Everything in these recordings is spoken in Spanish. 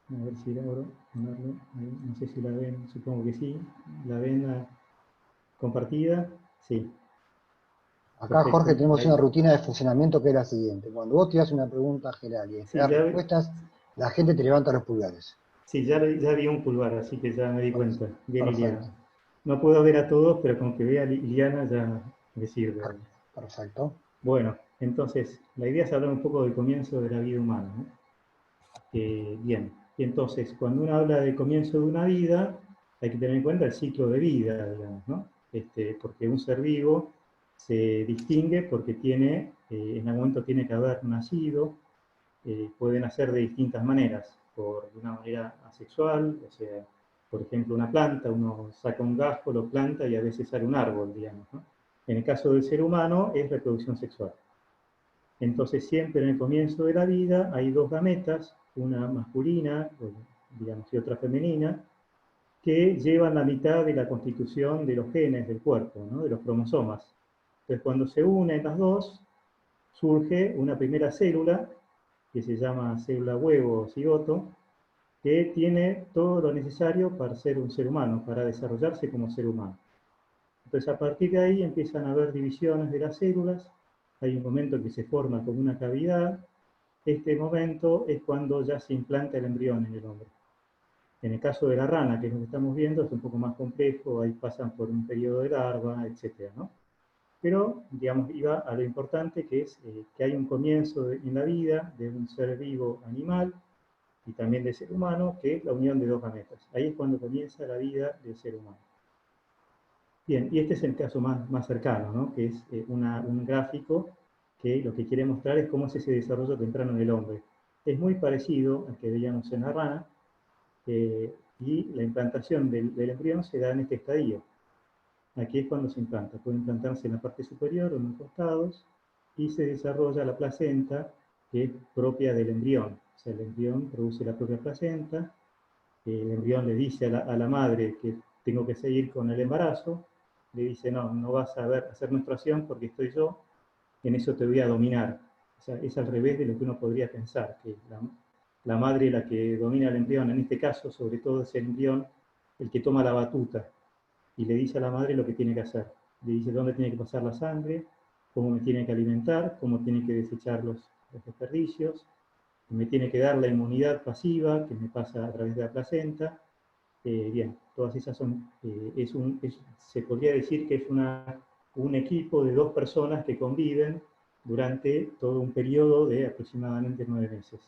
A ver si logro ponerlo ahí. No sé si la ven, supongo que sí. ¿La ven compartida? Sí, Acá, Jorge, perfecto. tenemos una Ahí. rutina de funcionamiento que es la siguiente. Cuando vos tirás una pregunta general y Sí, esperás respuestas, la gente te levanta los pulgares. sí, ya vi un pulgar, así que ya me di Per- cuenta. Bien, Liliana. Perfecto, No puedo ver a todos, pero con que vea a Liliana ya me sirve. perfecto. Bueno, entonces, la idea es hablar un poco del comienzo de la vida humana, ¿no? Bien, y entonces, cuando uno habla del comienzo de una vida, hay que tener en cuenta el ciclo de vida, digamos, ¿no? Porque un ser vivo se distingue porque tiene, en algún momento tiene que haber nacido, puede nacer de distintas maneras, de una manera asexual, o sea, por ejemplo, una planta, uno saca un gajo, lo planta y a veces sale un árbol, digamos, ¿no? En el caso del ser humano es reproducción sexual. Entonces siempre en el comienzo de la vida hay dos gametas, una masculina, digamos, y otra femenina, que llevan la mitad de la constitución de los genes del cuerpo, ¿no? De los cromosomas. Entonces cuando se unen las dos, surge una primera célula, que se llama célula huevo o cigoto, que tiene todo lo necesario para ser un ser humano, para desarrollarse como ser humano. Entonces, a partir de ahí empiezan a haber divisiones de las células, hay un momento que se forma como una cavidad, este momento es cuando ya se implanta el embrión en el hombre. En el caso de la rana, que es lo que estamos viendo, es un poco más complejo, ahí pasan por un periodo de larva, etc., ¿no? Pero, digamos, iba a lo importante que es que hay un comienzo en la vida de un ser vivo animal y también del ser humano, que es la unión de dos gametas. Ahí es cuando comienza la vida del ser humano. Bien, y este es el caso más cercano, ¿no? Que es un gráfico que lo que quiere mostrar es cómo es ese desarrollo temprano en el hombre. Es muy parecido al que veíamos en la rana, y la implantación del embrión se da en este estadio. Aquí es cuando se implanta. Puede implantarse en la parte superior o en los costados y se desarrolla la placenta que es propia del embrión. O sea, el embrión produce la propia placenta, el embrión le dice a la madre que tengo que seguir con el embarazo, le dice, no, no vas a hacer menstruación porque estoy yo, en eso te voy a dominar. O sea, es al revés de lo que uno podría pensar, que la madre la que domina el embrión, en este caso, sobre todo es el embrión el que toma la batuta y le dice a la madre lo que tiene que hacer. Le dice dónde tiene que pasar la sangre, cómo me tiene que alimentar, cómo tiene que desechar los desperdicios, me tiene que dar la inmunidad pasiva que me pasa a través de la placenta. Bien, todas esas son, se podría decir que es un equipo de dos personas que conviven durante todo un periodo de aproximadamente 9 meses.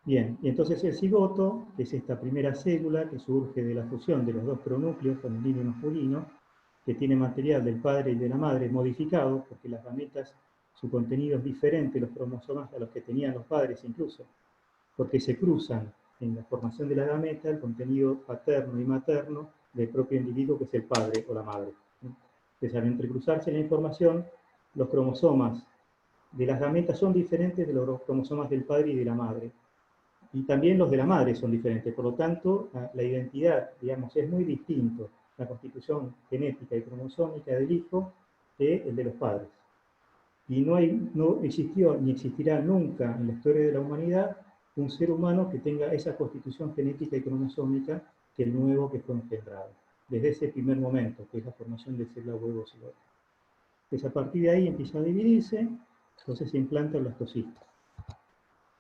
Bien, y entonces el cigoto, que es esta primera célula que surge de la fusión de los dos pronúcleos, femenino y masculino, que tiene material del padre y de la madre modificado, porque las gametas, su contenido es diferente, los cromosomas a los que tenían los padres incluso, porque se cruzan en la formación de la gameta el contenido paterno y materno del propio individuo que es el padre o la madre. Entonces, al entrecruzarse la información, los cromosomas de las gametas son diferentes de los cromosomas del padre y de la madre. Y también los de la madre son diferentes. Por lo tanto, la identidad, digamos, es muy distinto la constitución genética y cromosómica del hijo que el de los padres. Y no existió ni existirá nunca en la historia de la humanidad un ser humano que tenga esa constitución genética y cromosómica que el nuevo que fue engendrado. Desde ese primer momento, que es la formación de célula huevo cigoto. Entonces, a partir de ahí empieza a dividirse, entonces se implanta el blastocisto.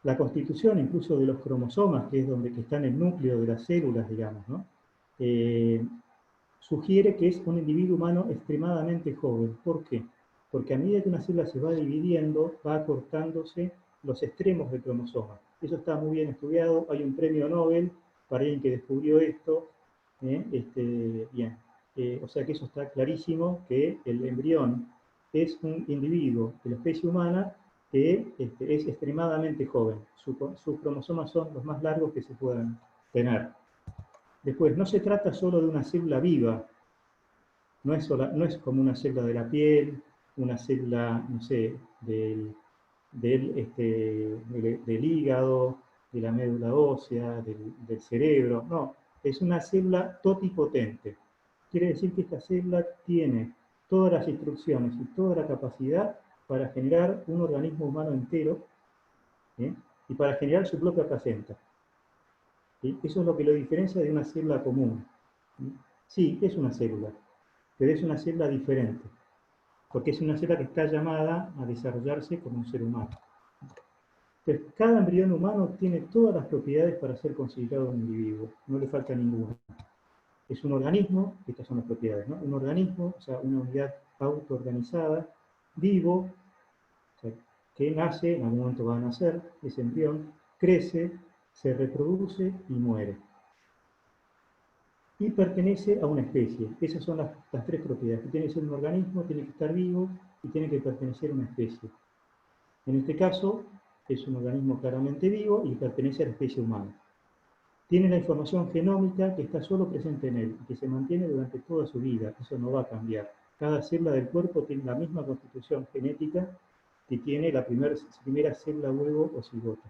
La constitución incluso de los cromosomas, que es donde está en el núcleo de las células, digamos, ¿no? Sugiere que es un individuo humano extremadamente joven. ¿Por qué? Porque a medida que una célula se va dividiendo, va acortándose los extremos del cromosoma. Eso está muy bien estudiado, hay un premio Nobel para alguien que descubrió esto. Bien, o sea que eso está clarísimo, que el embrión es un individuo de la especie humana que es extremadamente joven. Sus cromosomas son los más largos que se puedan tener. Después, no se trata solo de una célula viva, no es como una célula de la piel, una célula, no sé, del hígado, de la médula ósea, del cerebro, no, es una célula totipotente. Quiere decir que esta célula tiene todas las instrucciones y toda la capacidad para generar un organismo humano entero, ¿eh? Y para generar su propia placenta. ¿Sí? Eso es lo que lo diferencia de una célula común. Sí, es una célula, pero es una célula diferente, porque es una célula que está llamada a desarrollarse como un ser humano. Entonces, cada embrión humano tiene todas las propiedades para ser considerado un individuo, no le falta ninguna. Es un organismo, estas son las propiedades, ¿no? Un organismo, o sea, una unidad autoorganizada, vivo, o sea, que nace, en algún momento va a nacer, ese embrión, crece, se reproduce y muere. Y pertenece a una especie. Esas son las tres propiedades. Que tiene que ser un organismo, tiene que estar vivo y tiene que pertenecer a una especie. En este caso, es un organismo claramente vivo y pertenece a la especie humana. Tiene la información genómica que está solo presente en él y que se mantiene durante toda su vida. Eso no va a cambiar. Cada célula del cuerpo tiene la misma constitución genética que tiene la primera célula huevo o cigota.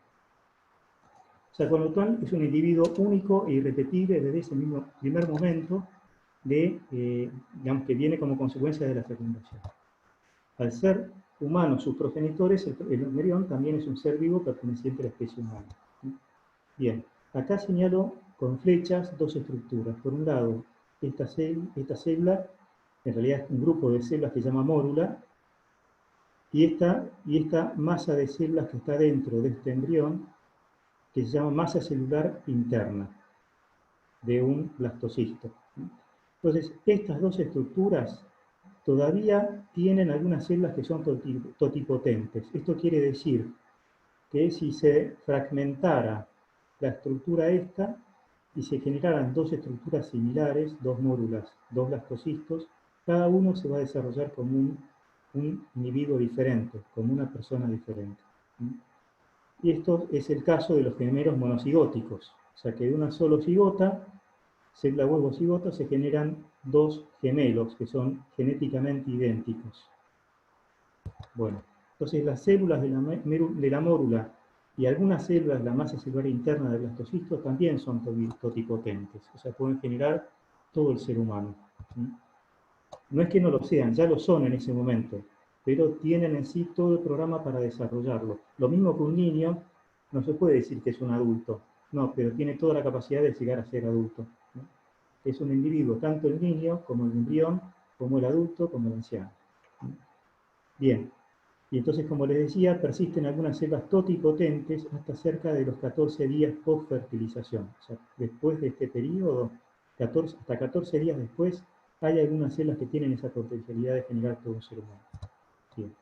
O sea, con lo cual es un individuo único e irrepetible desde ese mismo primer momento digamos, que viene como consecuencia de la fecundación. Al ser humanos sus progenitores, el embrión también es un ser vivo perteneciente a la especie humana. Bien, acá señalo con flechas dos estructuras. Por un lado, esta célula, en realidad es un grupo de células que se llama mórula, y esta masa de células que está dentro de este embrión, que se llama masa celular interna de un blastocisto. Entonces, estas dos estructuras todavía tienen algunas células que son totipotentes. Esto quiere decir que si se fragmentara la estructura esta y se generaran dos estructuras similares, dos mórulas, dos blastocistos, cada uno se va a desarrollar como un individuo diferente, como una persona diferente. Y esto es el caso de los gemelos monocigóticos, o sea que de una sola cigota, célula huevo cigota, se generan dos gemelos que son genéticamente idénticos. Bueno, entonces las células de la mórula y algunas células de la masa celular interna del blastocisto también son totipotentes, o sea, pueden generar todo el ser humano. No es que no lo sean, ya lo son en ese momento, pero tienen en sí todo el programa para desarrollarlo. Lo mismo que un niño, no se puede decir que es un adulto, no, pero tiene toda la capacidad de llegar a ser adulto. ¿No? Es un individuo, tanto el niño como el embrión, como el adulto, como el anciano. Bien, y entonces, como les decía, persisten algunas células totipotentes hasta cerca de los 14 días post-fertilización. O sea, después de este periodo, hasta 14 días después, hay algunas células que tienen esa potencialidad de generar todo un ser humano. Bien.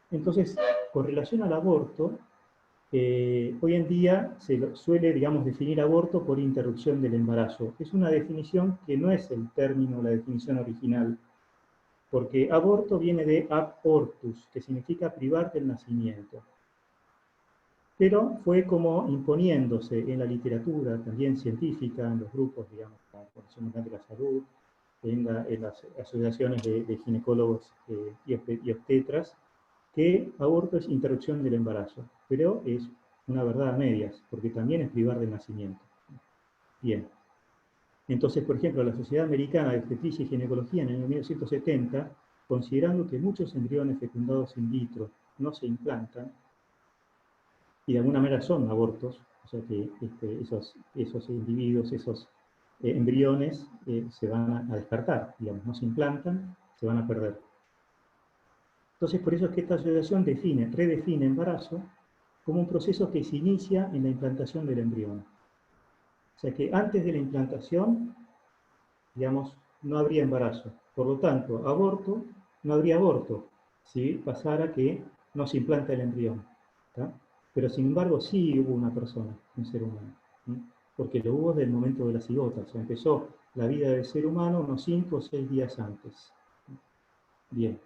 Entonces, con relación al aborto, hoy en día se suele, digamos, definir aborto por interrupción del embarazo. Es una definición que no es el término, la definición original, porque aborto viene de abortus, que significa privar del nacimiento. Pero fue como imponiéndose en la literatura, también científica, en los grupos, digamos, como la Organización Mundial de la Salud, en las asociaciones de ginecólogos y obstetras, que aborto es interrupción del embarazo, pero es una verdad a medias, porque también es privar del nacimiento. Bien. Entonces, por ejemplo, la Sociedad Americana de Obstetricia y Ginecología en el año 1970, considerando que muchos embriones fecundados in vitro no se implantan, y de alguna manera son abortos, o sea que esos individuos, esos embriones se van a descartar, digamos, no se implantan, se van a perder. Entonces, por eso es que esta asociación redefine embarazo como un proceso que se inicia en la implantación del embrión. O sea que antes de la implantación, digamos, no habría embarazo. Por lo tanto, aborto, no habría aborto si pasara que no se implanta el embrión. ¿Tá? Pero sin embargo sí hubo una persona, un ser humano. ¿Sí? Porque lo hubo desde el momento de la cigota. O sea, empezó la vida del ser humano unos 5 o 6 días antes. Bien.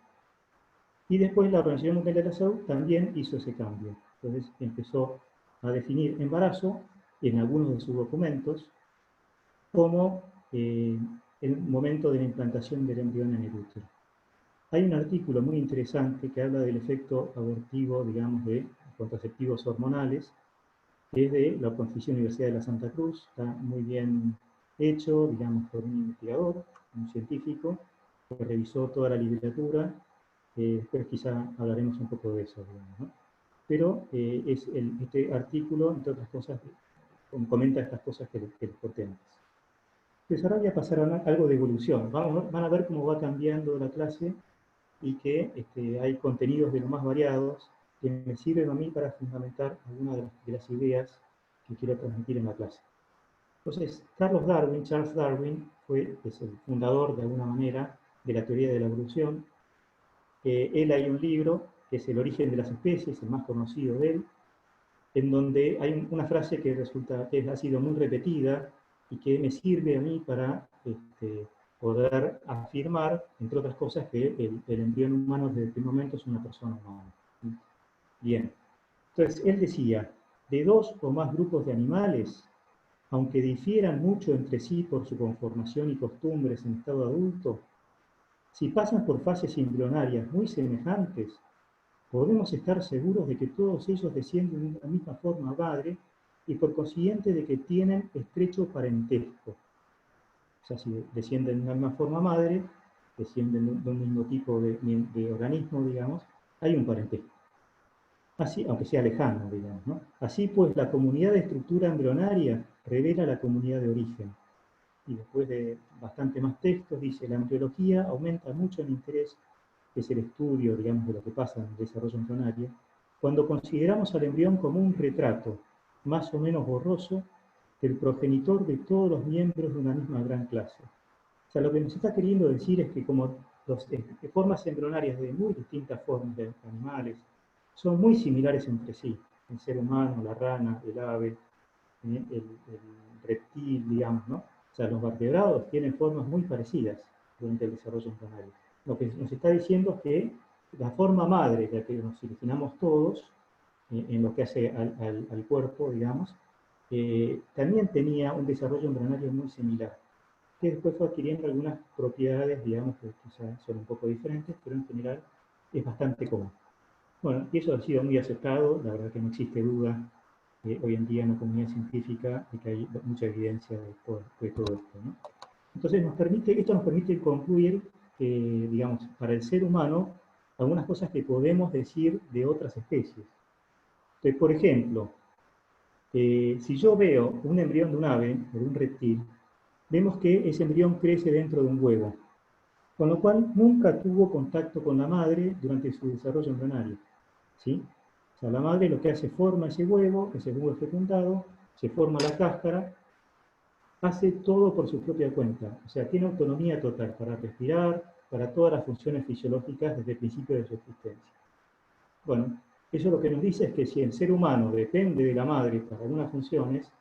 Y después la Organización Mundial de la Salud también hizo ese cambio. Entonces empezó a definir embarazo en algunos de sus documentos como el momento de la implantación del embrión en el útero. Hay un artículo muy interesante que habla del efecto abortivo, digamos, de contraceptivos hormonales, que es de la Pontificia Universidad de la Santa Cruz. Está muy bien hecho, digamos, por un investigador, un científico, que revisó toda la literatura. Después quizá hablaremos un poco de eso, digamos, ¿no? Pero este artículo, entre otras cosas, comenta estas cosas que les conté antes. Entonces ahora voy a pasar a algo de evolución. Van a ver cómo va cambiando la clase y que hay contenidos de lo más variados que me sirven a mí para fundamentar algunas de las ideas que quiero transmitir en la clase. Entonces, Charles Darwin, es el fundador de alguna manera de la teoría de la evolución. Él hay un libro que es El origen de las especies, el más conocido de él, en donde hay una frase que resulta que ha sido muy repetida y que me sirve a mí para poder afirmar, entre otras cosas, que el embrión humano desde este momento es una persona humana. Bien, entonces él decía, de dos o más grupos de animales, aunque difieran mucho entre sí por su conformación y costumbres en estado adulto, si pasan por fases embrionarias muy semejantes, podemos estar seguros de que todos ellos descienden de la misma forma madre y por consiguiente de que tienen estrecho parentesco. O sea, si descienden de la misma forma madre, descienden de un mismo tipo de organismo, digamos, hay un parentesco. Así, aunque sea lejano, digamos, ¿no? Así pues, la comunidad de estructura embrionaria revela la comunidad de origen. Y después de bastante más textos, dice, la embriología aumenta mucho el interés, que es el estudio, digamos, de lo que pasa en el desarrollo embrionario, cuando consideramos al embrión como un retrato, más o menos borroso, del progenitor de todos los miembros de una misma gran clase. O sea, lo que nos está queriendo decir es que como las formas embrionarias de muy distintas formas de animales son muy similares entre sí, el ser humano, la rana, el ave, el reptil, digamos, ¿no? O sea, los vertebrados tienen formas muy parecidas durante el desarrollo embrionario. Lo que nos está diciendo es que la forma madre de la que nos originamos todos, en lo que hace al cuerpo, digamos, también tenía un desarrollo embrionario muy similar, que después fue adquiriendo algunas propiedades, digamos, que quizás son un poco diferentes, pero en general es bastante común. Bueno, y eso ha sido muy aceptado, la verdad que no existe duda hoy en día en la comunidad científica de que hay mucha evidencia de todo esto, ¿no? Entonces esto nos permite concluir que, digamos, para el ser humano, algunas cosas que podemos decir de otras especies. Entonces, por ejemplo, si yo veo un embrión de un ave o de un reptil, vemos que ese embrión crece dentro de un huevo, con lo cual nunca tuvo contacto con la madre durante su desarrollo embrionario, ¿sí? O sea, la madre lo que hace, forma ese huevo es fecundado, se forma la cáscara, hace todo por su propia cuenta. O sea, tiene autonomía total para respirar, para todas las funciones fisiológicas desde el principio de su existencia. Bueno, eso lo que nos dice es que si el ser humano depende de la madre para algunas funciones,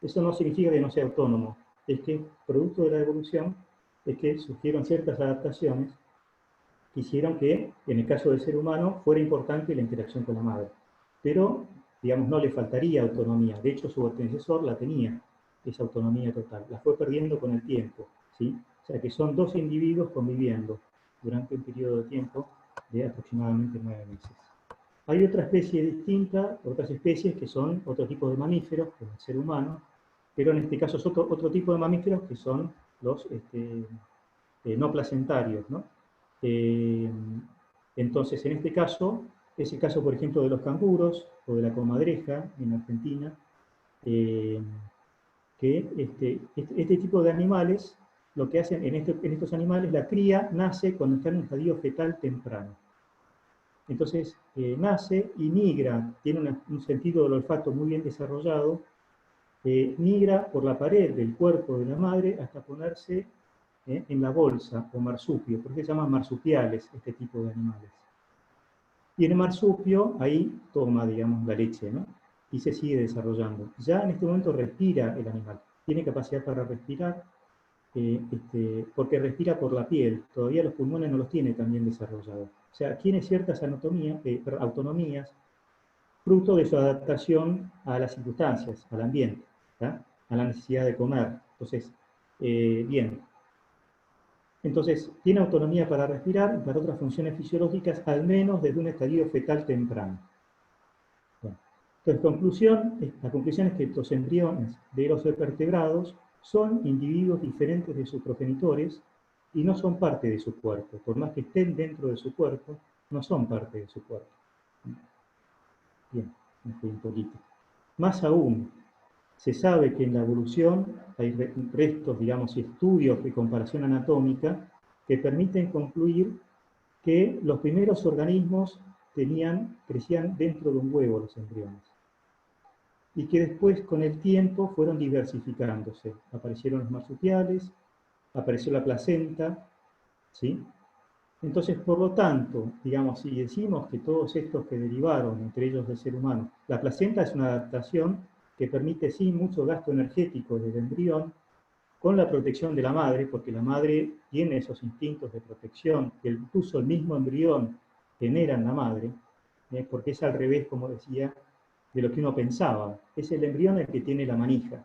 eso no significa que no sea autónomo. Es que, producto de la evolución, es que surgieron ciertas adaptaciones que hicieron que, en el caso del ser humano, fuera importante la interacción con la madre. Pero, digamos, no le faltaría autonomía. De hecho, su antecesor la tenía, esa autonomía total. La fue perdiendo con el tiempo, ¿sí? O sea, que son dos individuos conviviendo durante un periodo de tiempo de aproximadamente 9 meses. Hay otra especie distinta, otras especies que son otro tipo de mamíferos, como el ser humano, pero en este caso es otro tipo de mamíferos que son los no placentarios, ¿no? Entonces, en este caso, es el caso, por ejemplo, de los canguros o de la comadreja en Argentina, que este tipo de animales, lo que hacen en estos animales, la cría nace cuando está en un estadio fetal temprano. Entonces, nace y migra, tiene un sentido del olfato muy bien desarrollado, migra por la pared del cuerpo de la madre hasta ponerse en la bolsa o marsupio, porque se llaman marsupiales este tipo de animales. Y en el marsupio, ahí toma, digamos, la leche, ¿no? Y se sigue desarrollando. Ya en este momento respira el animal, tiene capacidad para respirar, porque respira por la piel, todavía los pulmones no los tiene tan bien desarrollados. O sea, tiene ciertas autonomías, fruto de su adaptación a las circunstancias, al ambiente, ¿tá? A la necesidad de comer. Entonces, bien. Entonces, tiene autonomía para respirar y para otras funciones fisiológicas, al menos desde un estadio fetal temprano. Bueno, entonces, la conclusión es que los embriones de los vertebrados son individuos diferentes de sus progenitores y no son parte de su cuerpo. Por más que estén dentro de su cuerpo, no son parte de su cuerpo. Bien, me fui un poquito. Más aún, Se sabe que en la evolución hay restos, digamos, y estudios de comparación anatómica que permiten concluir que los primeros organismos crecían dentro de un huevo los embriones. Y que después, con el tiempo, fueron diversificándose. Aparecieron los marsupiales, apareció la placenta, ¿sí? Entonces, por lo tanto, digamos, si decimos que todos estos que derivaron, entre ellos del ser humano, la placenta es una adaptación que permite, sí, mucho gasto energético del embrión, con la protección de la madre, porque la madre tiene esos instintos de protección que incluso el mismo embrión genera en la madre, porque es al revés, como decía, de lo que uno pensaba. Es el embrión el que tiene la manija.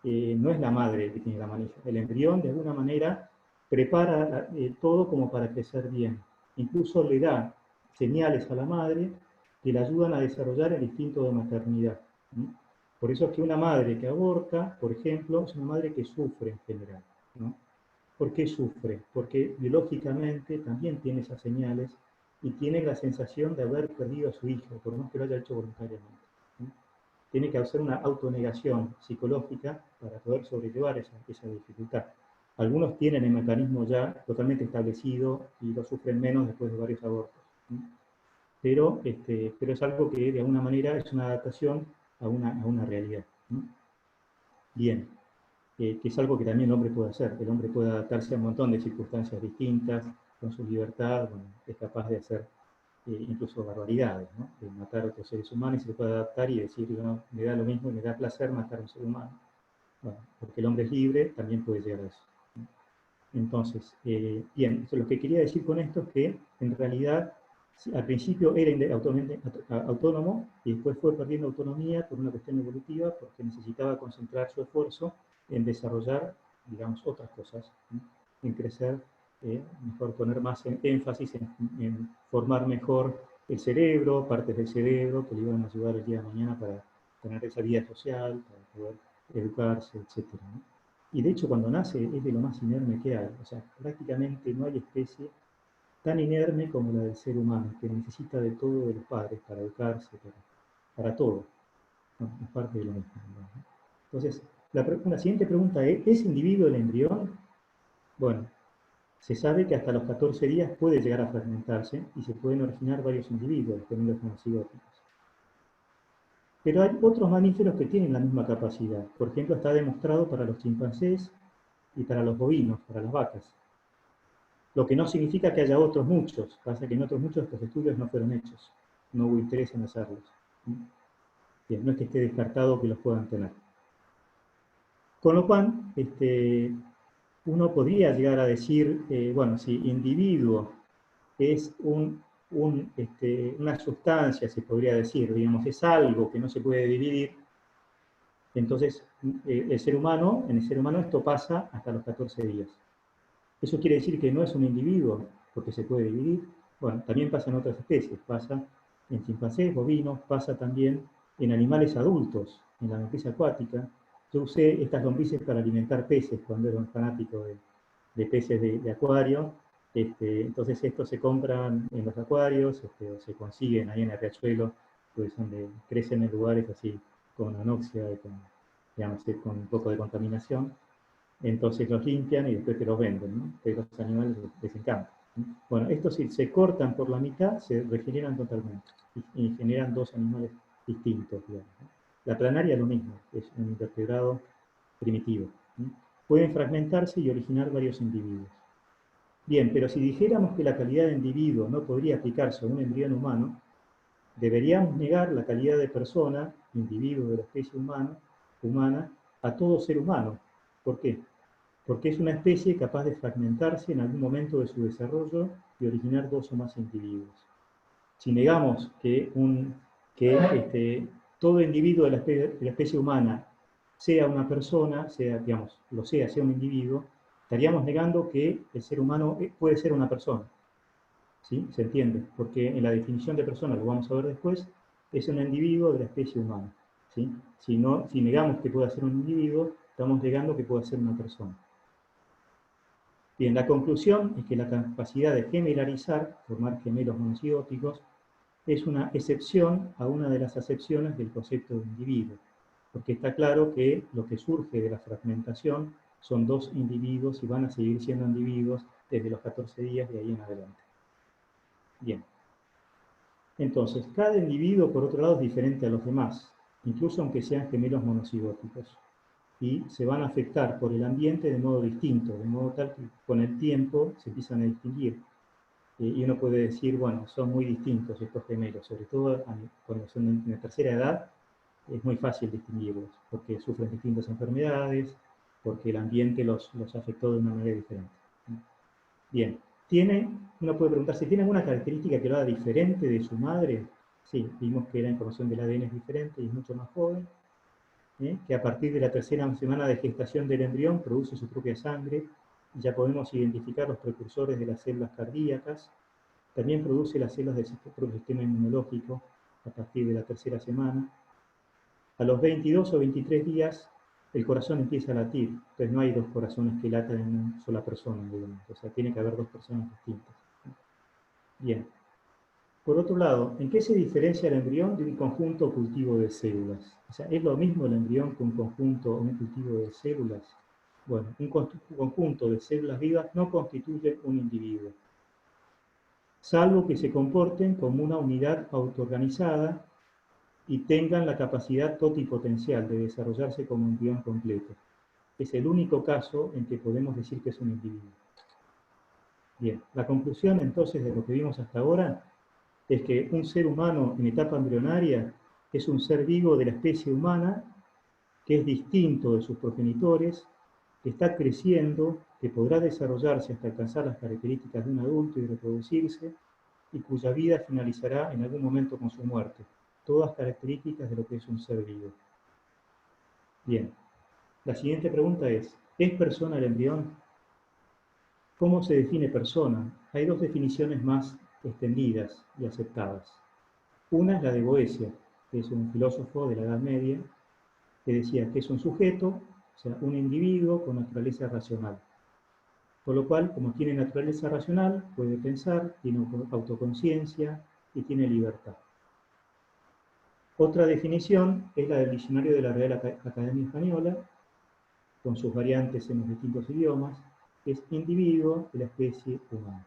No es la madre el que tiene la manija. El embrión, de alguna manera, prepara todo como para crecer bien. Incluso le da señales a la madre que le ayudan a desarrollar el instinto de maternidad. Por eso es que una madre que aborta, por ejemplo, es una madre que sufre en general, ¿no? ¿Por qué sufre? Porque biológicamente también tiene esas señales y tiene la sensación de haber perdido a su hijo, por más que lo haya hecho voluntariamente, ¿no? Tiene que hacer una autonegación psicológica para poder sobrellevar esa dificultad. Algunos tienen el mecanismo ya totalmente establecido y lo sufren menos después de varios abortos, ¿no? Pero es algo que de alguna manera es una adaptación a una realidad, ¿no? Bien, que es algo que también el hombre puede hacer. El hombre puede adaptarse a un montón de circunstancias distintas, con su libertad, bueno, es capaz de hacer incluso barbaridades, ¿no? De matar a otros seres humanos, y se puede adaptar y decir, bueno, me da lo mismo y me da placer matar a un ser humano. Bueno, porque el hombre es libre, también puede llegar a eso, ¿no? Entonces, bien, lo que quería decir con esto es que en realidad al principio era autónomo y después fue perdiendo autonomía por una cuestión evolutiva porque necesitaba concentrar su esfuerzo en desarrollar, digamos, otras cosas, ¿no? En crecer, mejor poner más énfasis en formar mejor el cerebro, partes del cerebro que le iban a ayudar el día de mañana para tener esa vida social, para poder educarse, etc., ¿no? Y de hecho cuando nace es de lo más inerme que hay, o sea, prácticamente no hay especie tan inerme como la del ser humano, que necesita de todo de los padres para educarse, para todo, ¿no? Es parte de lo mismo, ¿no? Entonces, la siguiente pregunta es individuo el embrión? Bueno, se sabe que hasta los 14 días puede llegar a fragmentarse y se pueden originar varios individuos, dependiendo de los monocigóticos. Pero hay otros mamíferos que tienen la misma capacidad. Por ejemplo, está demostrado para los chimpancés y para los bovinos, para las vacas. Lo que no significa que haya otros muchos. Pasa que en otros muchos estos estudios no fueron hechos. No hubo interés en hacerlos. Bien, no es que esté descartado que los puedan tener. Con lo cual, uno podría llegar a decir, bueno, si individuo es una sustancia, se podría decir, digamos, es algo que no se puede dividir, entonces en el ser humano esto pasa hasta los 14 días. ¿Eso quiere decir que no es un individuo porque se puede dividir? Bueno, también pasa en otras especies, pasa en chimpancés, bovinos, pasa también en animales adultos, en la lombriz acuática. Yo usé estas lombrices para alimentar peces cuando era un fanático de peces de acuario. Entonces estos se compran en los acuarios, o se consiguen ahí en el riachuelo, pues donde crecen en lugares así con anoxia, digamos, con un poco de contaminación. Entonces los limpian y después te los venden, ¿no? Que los animales les encanta, ¿no? Bueno, estos si se cortan por la mitad, se regeneran totalmente y generan dos animales distintos, digamos, ¿no? La planaria es lo mismo, es un invertebrado primitivo, ¿no? Pueden fragmentarse y originar varios individuos. Bien, pero si dijéramos que la calidad de individuo no podría aplicarse a un embrión humano, deberíamos negar la calidad de persona, individuo de la especie humana, a todo ser humano. ¿Por qué? Porque es una especie capaz de fragmentarse en algún momento de su desarrollo y originar dos o más individuos. Si negamos que todo individuo de la especie humana sea una persona, sea un individuo, estaríamos negando que el ser humano puede ser una persona. ¿Sí? ¿Se entiende? Porque en la definición de persona, lo vamos a ver después, es un individuo de la especie humana, ¿sí? Si negamos que pueda ser un individuo, estamos negando que pueda ser una persona. Bien, la conclusión es que la capacidad de gemelarizar, formar gemelos monocigóticos, es una excepción a una de las acepciones del concepto de individuo. porque está claro que lo que surge de la fragmentación son dos individuos y van a seguir siendo individuos desde los 14 días de ahí en adelante. Bien. Entonces, cada individuo, por otro lado, es diferente a los demás, incluso aunque sean gemelos monocigóticos, y se van a afectar por el ambiente de modo distinto, de modo tal que con el tiempo se empiezan a distinguir. Y uno puede decir, bueno, son muy distintos estos gemelos, sobre todo cuando son en la tercera edad, es muy fácil distinguirlos, porque sufren distintas enfermedades, porque el ambiente los afectó de una manera diferente. Bien, uno puede preguntar si tiene alguna característica que lo haga diferente de su madre. Sí, vimos que la información del ADN es diferente y es mucho más joven, que a partir de la tercera semana de gestación del embrión produce su propia sangre, y ya podemos identificar los precursores de las células cardíacas. También produce las células del propio sistema inmunológico a partir de la tercera semana. A los 22 o 23 días el corazón empieza a latir, entonces no hay dos corazones que latan en una sola persona, digamos. O sea, tiene que haber dos personas distintas. Bien. Por otro lado, ¿en qué se diferencia el embrión de un conjunto o cultivo de células? O sea, ¿es lo mismo el embrión que un conjunto o un cultivo de células? Bueno, un conjunto de células vivas no constituye un individuo, salvo que se comporten como una unidad autoorganizada y tengan la capacidad totipotencial de desarrollarse como embrión completo. Es el único caso en que podemos decir que es un individuo. Bien, la conclusión entonces de lo que vimos hasta ahora es que un ser humano en etapa embrionaria es un ser vivo de la especie humana que es distinto de sus progenitores, que está creciendo, que podrá desarrollarse hasta alcanzar las características de un adulto y reproducirse, y cuya vida finalizará en algún momento con su muerte. Todas características de lo que es un ser vivo. Bien, la siguiente pregunta ¿es persona el embrión? ¿Cómo se define persona? Hay dos definiciones más extendidas y aceptadas. Una es la de Boecio, que es un filósofo de la Edad Media, que decía que es un sujeto, o sea, un individuo con naturaleza racional. Por lo cual, como tiene naturaleza racional, puede pensar, tiene autoconciencia y tiene libertad. Otra definición es la del diccionario de la Real Academia Española, con sus variantes en los distintos idiomas, que es individuo de la especie humana.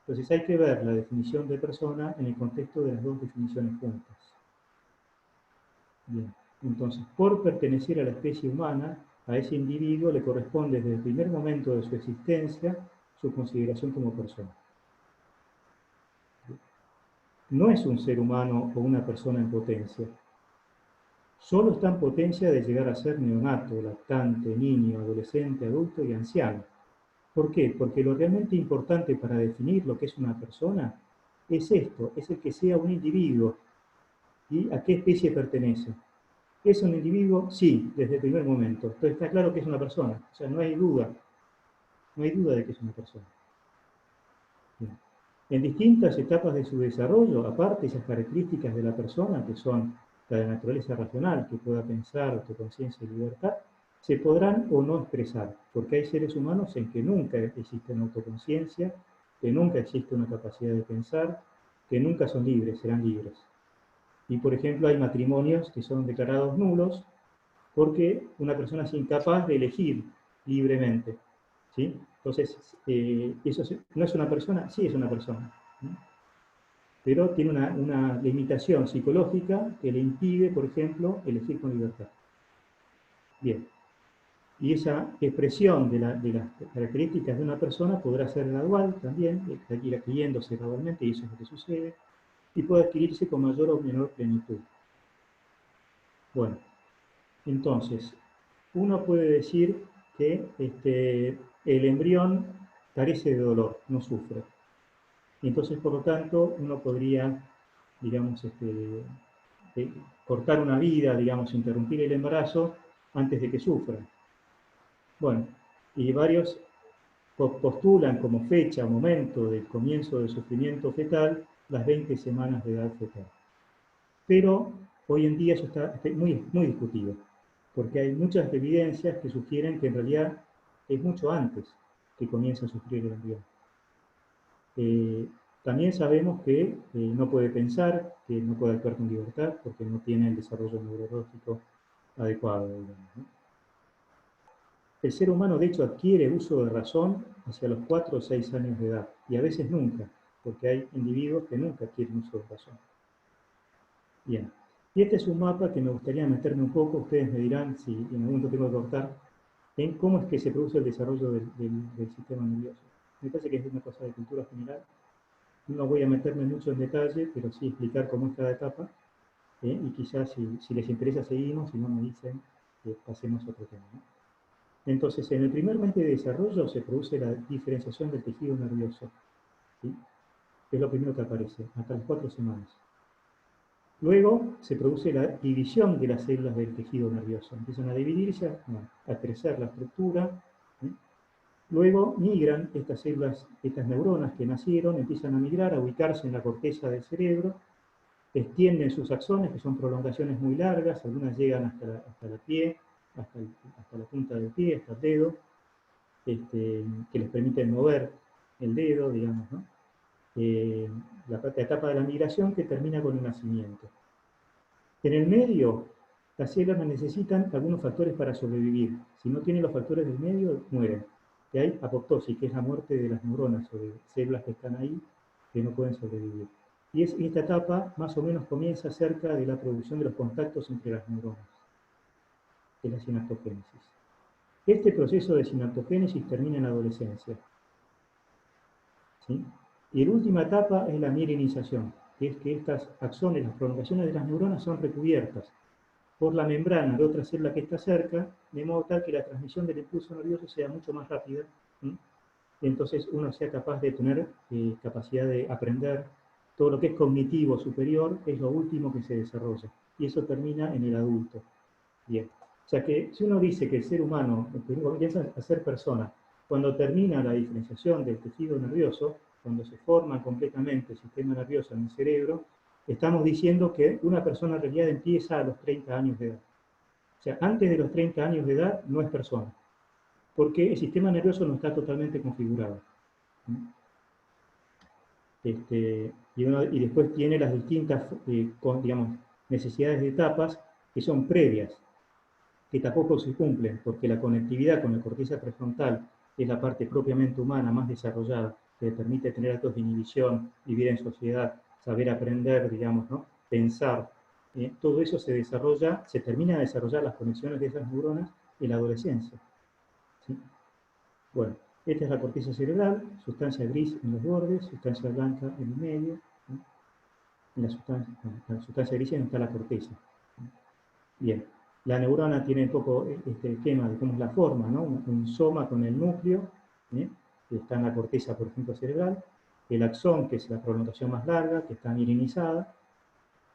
Entonces hay que ver la definición de persona en el contexto de las dos definiciones juntas. Bien, entonces, por pertenecer a la especie humana, a ese individuo le corresponde desde el primer momento de su existencia su consideración como persona. No es un ser humano o una persona en potencia. Solo está en potencia de llegar a ser neonato, lactante, niño, adolescente, adulto y anciano. ¿Por qué? Porque lo realmente importante para definir lo que es una persona es esto, es el que sea un individuo. ¿Y a qué especie pertenece? ¿Es un individuo? Sí, desde el primer momento. Entonces está claro que es una persona. O sea, no hay duda de que es una persona. Bien. En distintas etapas de su desarrollo, aparte de esas características de la persona, que son la de naturaleza racional, que pueda pensar, autoconciencia y libertad, se podrán o no expresar, porque hay seres humanos en que nunca existe una autoconciencia, que nunca existe una capacidad de pensar, que nunca son libres, serán libres. Y, por ejemplo, hay matrimonios que son declarados nulos porque una persona es incapaz de elegir libremente. ¿Sí? Entonces, ¿eso no es una persona? Sí, es una persona. ¿No? Pero tiene una limitación psicológica que le impide, por ejemplo, elegir con libertad. Bien. Y esa expresión de las características de una persona podrá ser gradual también, ir adquiriéndose gradualmente, y eso es lo que sucede, y puede adquirirse con mayor o menor plenitud. Bueno, entonces, uno puede decir que el embrión carece de dolor, no sufre. Y entonces, por lo tanto, uno podría, digamos, cortar una vida, digamos, interrumpir el embarazo antes de que sufra. Bueno, y varios postulan como fecha, momento del comienzo del sufrimiento fetal, las 20 semanas de edad fetal. Pero hoy en día eso está muy, muy discutido, porque hay muchas evidencias que sugieren que en realidad es mucho antes que comienza a sufrir el embrión. También sabemos que no puede pensar, que no puede actuar con libertad, porque no tiene el desarrollo neurológico adecuado, digamos, ¿no? El ser humano, de hecho, adquiere uso de razón hacia los 4 o 6 años de edad, y a veces nunca, porque hay individuos que nunca adquieren uso de razón. Bien, y este es un mapa que me gustaría meterme un poco, ustedes me dirán si en algún momento tengo que cortar, en cómo es que se produce el desarrollo del sistema nervioso. Me parece que es una cosa de cultura general. No voy a meterme mucho en detalle, pero sí explicar cómo es cada etapa, y quizás si les interesa seguimos, si no me dicen que pasemos a otro tema, ¿no? Entonces, en el primer mes de desarrollo se produce la diferenciación del tejido nervioso, ¿sí? Que es lo primero que aparece, hasta las 4 semanas. Luego se produce la división de las células del tejido nervioso. Empiezan a dividirse, a crecer la estructura, ¿sí? Luego migran estas células, estas neuronas que nacieron, empiezan a migrar, a ubicarse en la corteza del cerebro, extienden sus axones, que son prolongaciones muy largas, algunas llegan hasta la pie, hasta la punta del pie, hasta el dedo, que les permiten mover el dedo, digamos, ¿no? La etapa de la migración que termina con el nacimiento. En el medio, las células necesitan algunos factores para sobrevivir. Si no tienen los factores del medio, mueren. Y hay apoptosis, que es la muerte de las neuronas o de células que están ahí que no pueden sobrevivir. Y esta etapa más o menos comienza cerca de la producción de los contactos entre las neuronas, que es la sinaptogénesis. Este proceso de sinaptogénesis termina en la adolescencia, ¿sí? Y la última etapa es la mielinización, que es que estas axones, las prolongaciones de las neuronas, son recubiertas por la membrana de otra célula que está cerca, de modo tal que la transmisión del impulso nervioso sea mucho más rápida, ¿sí? Y entonces uno sea capaz de tener capacidad de aprender. Todo lo que es cognitivo superior es lo último que se desarrolla, y eso termina en el adulto. Bien. O sea que si uno dice que el ser humano comienza a ser persona, cuando termina la diferenciación del tejido nervioso, cuando se forma completamente el sistema nervioso en el cerebro, estamos diciendo que una persona en realidad empieza a los 30 años de edad. O sea, antes de los 30 años de edad no es persona, porque el sistema nervioso no está totalmente configurado. Y después tiene las distintas, digamos, necesidades de etapas que son previas, que tampoco se cumplen, porque la conectividad con la corteza prefrontal es la parte propiamente humana más desarrollada, que permite tener actos de inhibición, vivir en sociedad, saber aprender, digamos, ¿no? Pensar. Todo eso se desarrolla, se termina de desarrollar las conexiones de esas neuronas en la adolescencia, ¿sí? Bueno, esta es la corteza cerebral, sustancia gris en los bordes, sustancia blanca en el medio, ¿sí? En la sustancia gris está la corteza. Bien, la neurona tiene un poco este esquema de cómo es la forma, ¿no? Un soma con el núcleo, ¿eh? Que está en la corteza, por ejemplo, cerebral. El axón, que es la prolongación más larga, que está mielinizada,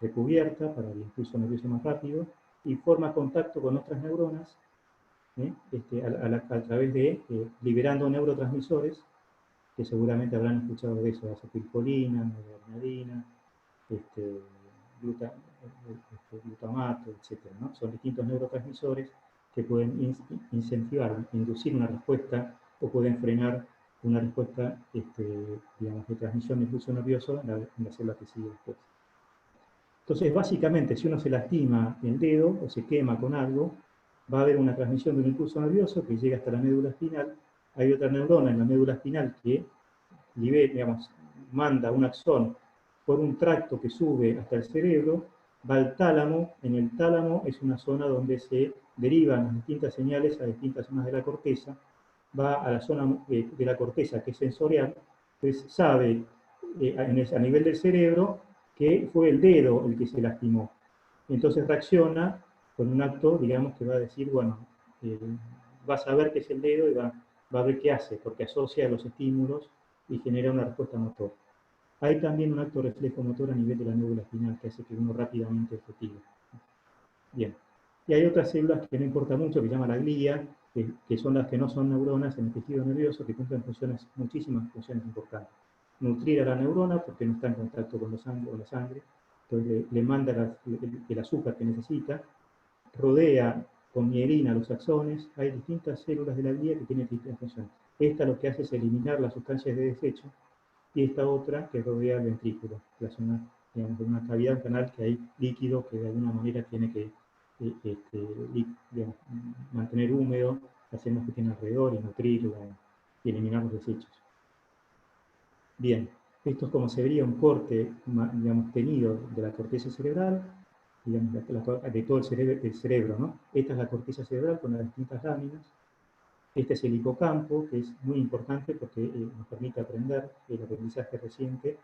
recubierta para el impulso nervioso más rápido, y forma contacto con otras neuronas, ¿eh? A través de liberando neurotransmisores, que seguramente habrán escuchado de eso, acetilcolina, noradrenalina, glutamato, etc., ¿no? Son distintos neurotransmisores que pueden incentivar, inducir una respuesta o pueden frenar una respuesta, digamos, de transmisión de impulso nervioso en la célula que sigue después. Entonces, básicamente, si uno se lastima el dedo o se quema con algo, va a haber una transmisión de un impulso nervioso que llega hasta la médula espinal. Hay otra neurona en la médula espinal que digamos, manda un axón por un tracto que sube hasta el cerebro, va al tálamo. En el tálamo es una zona donde se derivan las distintas señales a distintas zonas de la corteza, va a la zona de la corteza que es sensorial, entonces sabe a nivel del cerebro que fue el dedo el que se lastimó. Entonces reacciona con un acto, digamos, que va a decir, bueno, va a saber que es el dedo y va a ver qué hace, porque asocia los estímulos y genera una respuesta motor. Hay también un acto reflejo motor a nivel de la médula espinal que hace que uno rápidamente efective. Bien. Y hay otras células que no importa mucho, que se llama la glía, que son las que no son neuronas en el tejido nervioso, que cumplen funciones, muchísimas funciones importantes. Nutrir a la neurona porque no está en contacto con la sangre, entonces le manda el azúcar que necesita, rodea con mielina los axones. Hay distintas células de la glía que tienen distintas funciones. Esta lo que hace es eliminar las sustancias de desecho, y esta otra que rodea el ventrículo, la zona, digamos, de una cavidad, un canal que hay líquido que de alguna manera tiene que digamos, mantener húmedo las selvas que tiene alrededor y nutrirla y eliminar los desechos. Bien, esto es como se vería un corte, digamos, tenido de la corteza cerebral, digamos, de todo el cerebro, ¿no? Esta es la corteza cerebral con las distintas láminas. Este es el hipocampo, que es muy importante porque nos permite aprender, el aprendizaje reciente.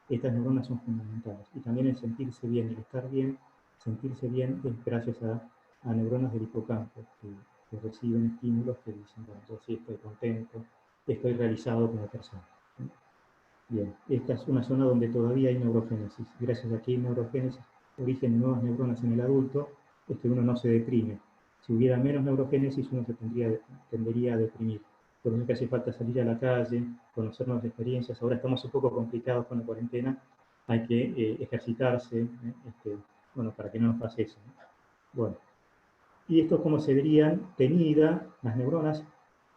Estas neuronas son fundamentales. Y también el sentirse bien, el estar bien, sentirse bien es gracias a neuronas del hipocampo, que reciben estímulos que dicen, bueno, yo sí estoy contento, estoy realizado como persona. Bien, esta es una zona donde todavía hay neurogénesis. Gracias a que hay neurogénesis, origen de nuevas neuronas en el adulto, es que uno no se deprime. Si hubiera menos neurogénesis, uno se tendería a deprimir. Por eso es que hace falta salir a la calle, conocer nuevas experiencias. Ahora estamos un poco complicados con la cuarentena, hay que ejercitarse, bueno, para que no nos pase eso, ¿no? Bueno, y esto es como se verían tenidas las neuronas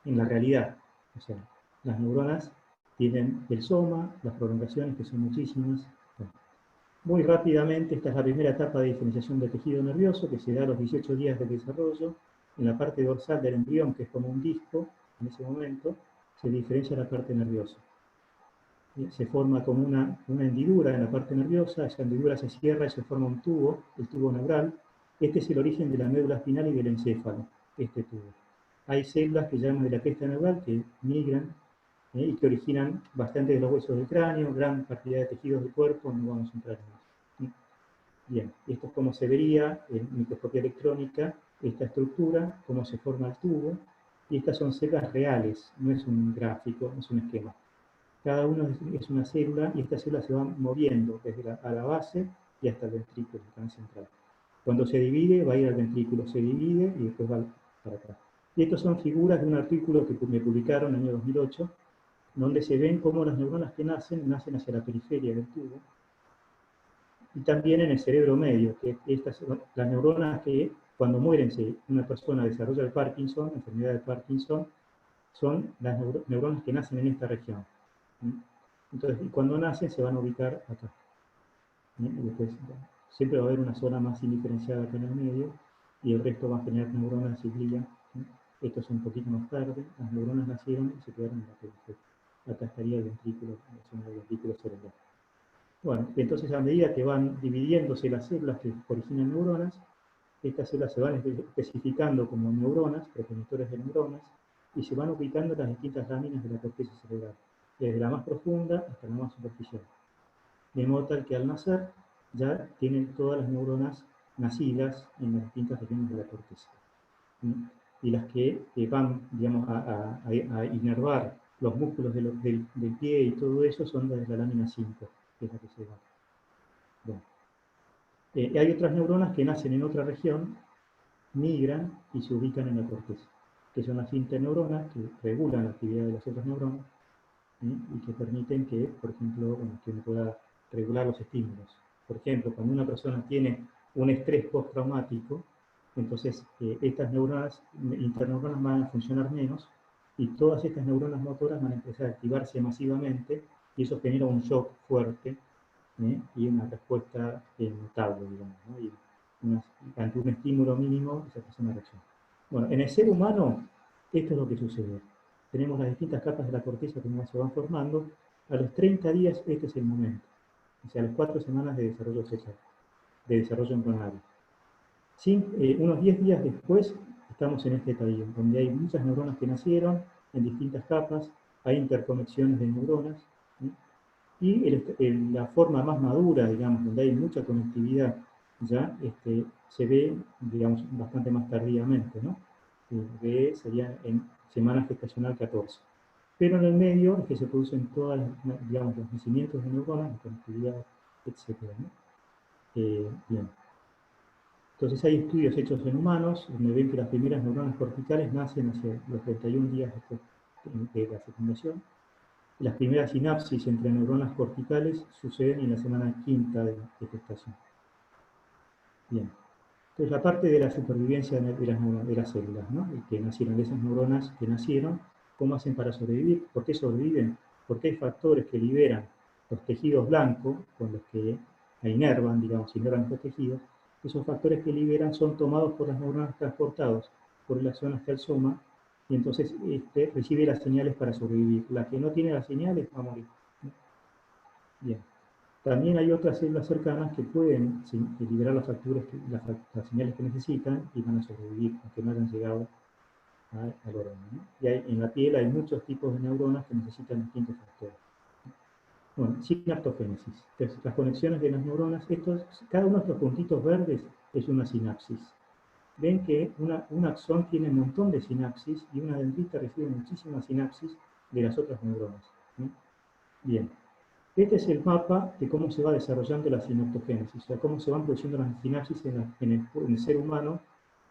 en la realidad. O sea, las neuronas tienen el soma, las prolongaciones, que son muchísimas. Bueno, muy rápidamente, esta es la primera etapa de diferenciación del tejido nervioso, que se da a los 18 días de desarrollo. En la parte dorsal del embrión, que es como un disco, en ese momento, se diferencia la parte nerviosa. Se forma como una hendidura en la parte nerviosa, esa hendidura se cierra y se forma un tubo, el tubo neural. Este es el origen de la médula espinal y del encéfalo, este tubo. Hay células que llaman de la cresta neural que migran y que originan bastante de los huesos del cráneo, gran cantidad de tejidos del cuerpo, no vamos a entrar en eso. Bien, esto es como se vería en microscopía electrónica, esta estructura, cómo se forma el tubo, y estas son células reales, no es un gráfico, no es un esquema. Cada uno es una célula y estas células se van moviendo desde a la base y hasta el ventrículo, el canal central. Cuando se divide, va a ir al ventrículo, se divide y después va para acá. Y estas son figuras de un artículo que me publicaron en el año 2008, donde se ven cómo las neuronas que nacen hacia la periferia del tubo, y también en el cerebro medio, que las neuronas que cuando mueren, una persona desarrolla el Parkinson, enfermedad de Parkinson, son las neuronas que nacen en esta región. Entonces, cuando nacen se van a ubicar acá. Y después, siempre va a haber una zona más indiferenciada que en el medio, y el resto va a generar neuronas y glía. Esto es un poquito más tarde, las neuronas nacieron y se quedaron en la periferia. Acá estaría el ventrículo, la zona del ventrículo cerebral. Bueno, entonces a medida que van dividiéndose las células que originan neuronas, estas células se van especificando como neuronas, progenitores de neuronas, y se van ubicando en las distintas láminas de la corteza cerebral, desde la más profunda hasta la más superficial. De modo tal que al nacer ya tienen todas las neuronas nacidas en las distintas regiones de la corteza. Y las que van, digamos, a inervar los músculos del pie y todo eso son desde la lámina 5, que es la que se va. Bueno. Hay otras neuronas que nacen en otra región, migran y se ubican en la corteza, que son las interneuronas que regulan la actividad de las otras neuronas y que permiten que, por ejemplo, que uno pueda regular los estímulos. Por ejemplo, cuando una persona tiene un estrés postraumático, entonces estas neuronas, interneuronas van a funcionar menos y todas estas neuronas motoras van a empezar a activarse masivamente y eso genera un shock fuerte y una respuesta notable, digamos, ¿no? Y ante un estímulo mínimo, esa es una reacción. Bueno, en el ser humano, esto es lo que sucede. Tenemos las distintas capas de la corteza que se van formando. A los 30 días, este es el momento. O sea, a las 4 semanas de desarrollo sexual, de desarrollo embrionario. Unos 10 días después, estamos en este estadio, donde hay muchas neuronas que nacieron en distintas capas, hay interconexiones de neuronas, y la forma más madura, digamos, donde hay mucha conectividad, ya se ve, digamos, bastante más tardíamente, ¿no? Sería en semana gestacional 14. Pero en el medio es que se producen todas, digamos, los nacimientos de neuronas, la conectividad, etc. ¿no? Bien. Entonces hay estudios hechos en humanos, donde ven que las primeras neuronas corticales nacen hacia los 31 días después de la fecundación. Las primeras sinapsis entre neuronas corticales suceden en la semana quinta de gestación. Bien. Entonces, la parte de la supervivencia de las células, ¿no? Que nacieron, de esas neuronas que nacieron, ¿cómo hacen para sobrevivir? ¿Por qué sobreviven? Porque hay factores que liberan los tejidos blancos, con los que inervan, digamos, inervan estos tejidos, esos factores que liberan son tomados por las neuronas transportados por el axón hasta el soma, y entonces recibe las señales para sobrevivir. La que no tiene las señales va a morir. Bien. También hay otras células cercanas que pueden liberar las facturas, las señales que necesitan y van a sobrevivir, aunque no hayan llegado al órgano, ¿no? Y en la piel hay muchos tipos de neuronas que necesitan distintos factores. Bueno, sinaptogénesis. Entonces, las conexiones de las neuronas, cada uno de estos puntitos verdes es una sinapsis. Ven que un axón tiene un montón de sinapsis y una dendrita recibe muchísimas sinapsis de las otras neuronas, ¿sí? Bien. Este es el mapa de cómo se va desarrollando la sinaptogénesis, o sea, cómo se van produciendo las sinapsis en el ser humano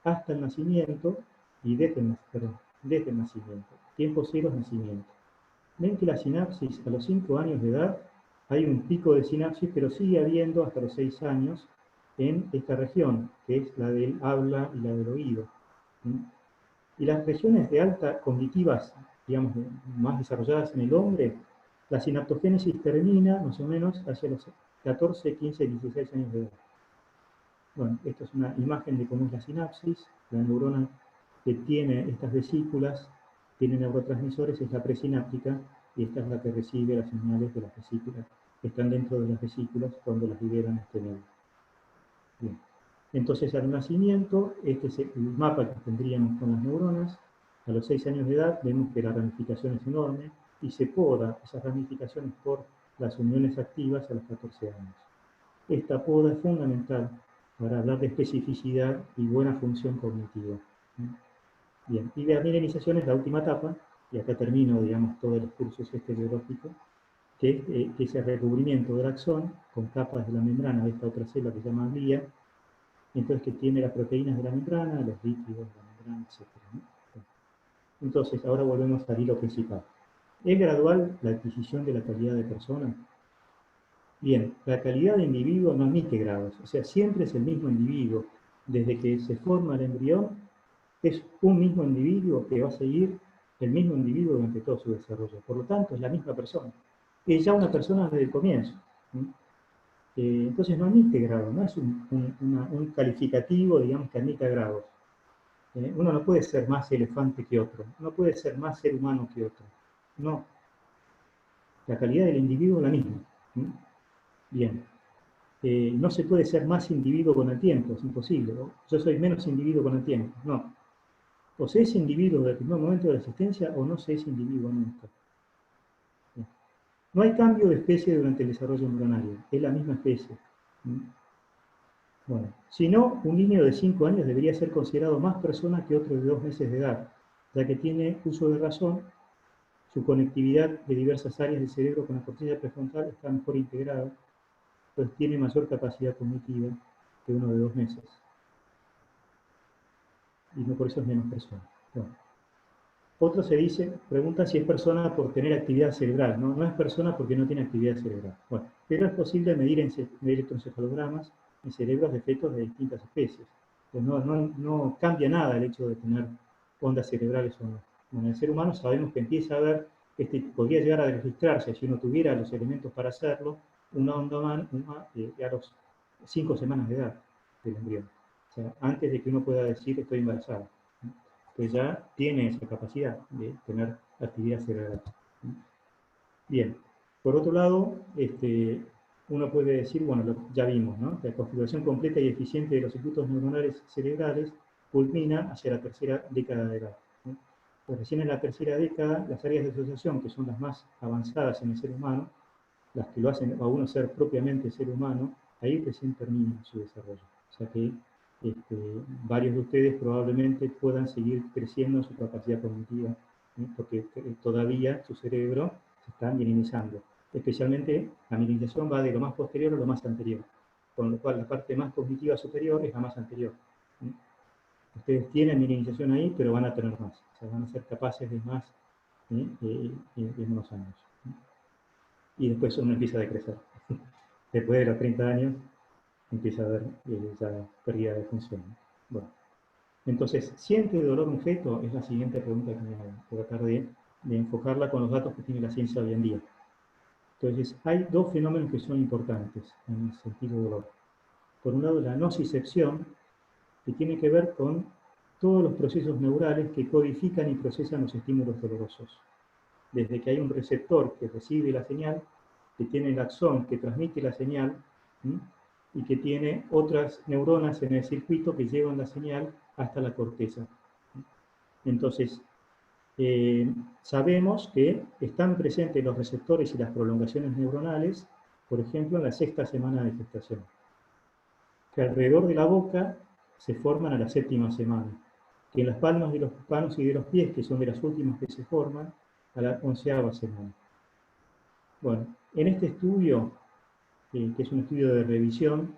hasta el nacimiento y desde el nacimiento. Tiempo cero es nacimiento. Ven que la sinapsis a los 5 años de edad hay un pico de sinapsis, pero sigue habiendo hasta los 6 años en esta región, que es la del habla y la del oído. Y las regiones de alta cognitivas, digamos, más desarrolladas en el hombre, la sinaptogénesis termina más o menos hacia los 14, 15, 16 años de edad. Bueno, esta es una imagen de cómo es la sinapsis. La neurona que tiene estas vesículas, tiene neurotransmisores, es la presináptica, y esta es la que recibe las señales de las vesículas, que están dentro de las vesículas cuando las liberan a este medio. Bien. Entonces, al nacimiento, este es el mapa que tendríamos con las neuronas. A los 6 años de edad vemos que la ramificación es enorme y se poda esas ramificaciones por las uniones activas a los 14 años. Esta poda es fundamental para hablar de especificidad y buena función cognitiva. Bien, y la mielinización es la última etapa, y acá termino, digamos, todo el curso biológico, que es el recubrimiento del axón con capas de la membrana de esta otra célula que se llama glía, entonces que tiene las proteínas de la membrana, los lípidos de la membrana, etc. Entonces, ahora volvemos al hilo principal. ¿Es gradual la adquisición de la calidad de persona? Bien, la calidad de individuo no admite grados, o sea, siempre es el mismo individuo. Desde que se forma el embrión, es un mismo individuo que va a seguir el mismo individuo durante todo su desarrollo. Por lo tanto, es la misma persona. Es ya una persona desde el comienzo. Entonces no admite grado, no es un calificativo, digamos, que admita grados. Uno no puede ser más elefante que otro, no puede ser más ser humano que otro. No. La calidad del individuo es la misma. Bien. No se puede ser más individuo con el tiempo, es imposible. ¿No? Yo soy menos individuo con el tiempo. No. O se es individuo desde el primer momento de la existencia o no se es individuo nunca. No hay cambio de especie durante el desarrollo embrionario, es la misma especie. Bueno, si no, un niño de 5 años debería ser considerado más persona que otro de 2 meses de edad, ya que tiene uso de razón, su conectividad de diversas áreas del cerebro con la corteza prefrontal está mejor integrada, pues tiene mayor capacidad cognitiva que uno de 2 meses. Y no por eso es menos persona. Bueno. Otro pregunta si es persona por tener actividad cerebral. No, no es persona porque no tiene actividad cerebral. Bueno, pero es posible medir electroencefalogramas en cerebros de fetos de distintas especies. Pues no cambia nada el hecho de tener ondas cerebrales o no. Bueno, en el ser humano sabemos que empieza a haber, podría llegar a registrarse, si uno tuviera los elementos para hacerlo, una onda a los 5 semanas de edad del embrión. O sea, antes de que uno pueda decir estoy embarazada. Pues ya tiene esa capacidad de tener actividad cerebral. Bien, por otro lado, uno puede decir, bueno, ya vimos, ¿no? La configuración completa y eficiente de los circuitos neuronales cerebrales culmina hacia la tercera década de edad. ¿No? Pues recién en la tercera década, las áreas de asociación, que son las más avanzadas en el ser humano, las que lo hacen a uno ser propiamente ser humano, ahí recién termina su desarrollo. O sea que varios de ustedes probablemente puedan seguir creciendo en su capacidad cognitiva, ¿sí? Porque todavía su cerebro se está mielinizando. Especialmente la mielinización va de lo más posterior a lo más anterior, con lo cual la parte más cognitiva superior es la más anterior. ¿Sí? Ustedes tienen mielinización ahí, pero van a tener más, o sea, van a ser capaces de más, ¿sí? en unos años. ¿Sí? Y después uno empieza a decrecer. Después de los 30 años empieza a haber ya pérdida de función. Bueno, entonces, ¿siente dolor un feto? Es la siguiente pregunta que me hago. Voy a tratar de enfocarla con los datos que tiene la ciencia hoy en día. Entonces, hay 2 fenómenos que son importantes en el sentido de dolor. por un lado la nocicepción, que tiene que ver con todos los procesos neurales que codifican y procesan los estímulos dolorosos. Desde que hay un receptor que recibe la señal, que tiene el axón que transmite la señal, ¿sí? Y que tiene otras neuronas en el circuito que llevan la señal hasta la corteza. Entonces, sabemos que están presentes los receptores y las prolongaciones neuronales, por ejemplo, en la 6ª semana de gestación, que alrededor de la boca se forman a la 7ª semana, que en las palmas de los manos y de los pies, que son de las últimas que se forman, a la 11ª semana. Bueno, en este estudio, que es un estudio de revisión,